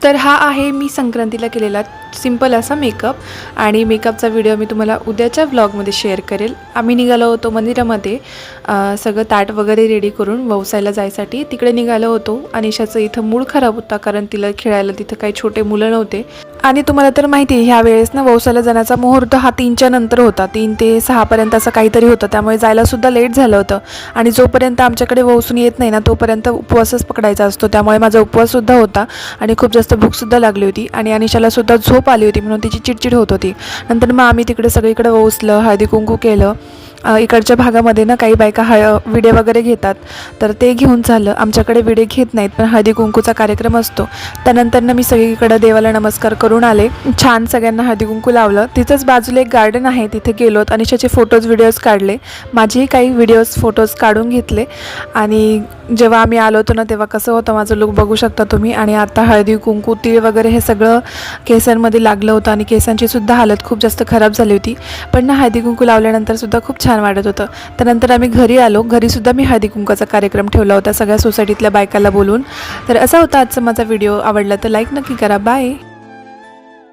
तर हा आहे मी संक्रांतीला केलेला सिंपल असा मेकअप आणि मेकअपचा व्हिडिओ मी तुम्हाला उद्याच्या व्लॉगमध्ये शेअर करेल। आम्ही निघालो होतो मंदिरामध्ये सगळं ताट वगैरे रेडी करून वौसायला जायसाठी तिकडे निघालो होतो। अनिशाचं इथं मूड खराब होता कारण तिला खेळायला तिथं काही छोटे मुलं नव्हते आणि तुम्हाला तर माहिती आहे ह्या वेळेस ना वौसायला जाण्याचा मुहूर्त हा 3च्या नंतर होता, 3 ते 6 पर्यंत असं काहीतरी होतं, त्यामुळे जायला सुद्धा लेट झालं होतं आणि जोपर्यंत आमच्याकडे वौसून येत नाही ना तोपर्यंत उपवासच पकडायचा असतो, त्यामुळे माझा उपवास सुद्धा होता आणि खूप जास्त भूक सुद्धा लागली होती आणि अनिशाला सुद्धा झोप आली होती म्हणून तिची चिडचिड होत होती। नंतर मग आम्ही तिकडे सगळीकडे वौसलं, हळदी कुंकू केलं। इकडच्या भागामध्ये ना काही बायका विडे वगैरे घेतात तर ते घेऊन झालं। आमच्याकडे विडे घेत नाहीत पण हळदी कुंकूचा कार्यक्रम असतो। त्यानंतर मी सगळीकडे देवाला नमस्कार करून आले, छान सगळ्यांना हळदी कुंकू लावलं। तिथंच बाजूला एक गार्डन आहे, तिथे गेलोत, अनिशाचे फोटोज व्हिडिओज काढले, माझेही काही व्हिडिओज फोटोज काढून घेतले आणि जेव्हा आम्ही आलो होतो ना तेव्हा कसं होतं माझं लुक बघू शकता तुम्ही। आणि आता हळदी कुंकू तीळ वगैरे हे सगळं केसांमध्ये लागलं होतं आणि केसांची सुद्धा हालत खूप जास्त खराब झाली होती, पण ना हळदी कुंकू लावल्यानंतर सुद्धा खूप छान वाटत होतं। त्यानंतर आम्ही घरी आलो, घरी सुद्धा मी हळदी कुंकूचा कार्यक्रम ठेवला होता सगळ्या सोसायटीतल्या बायकाला बोलून। तर असा होता आजचा माझा व्हिडिओ, आवडला तर लाईक नक्की करा। बाय।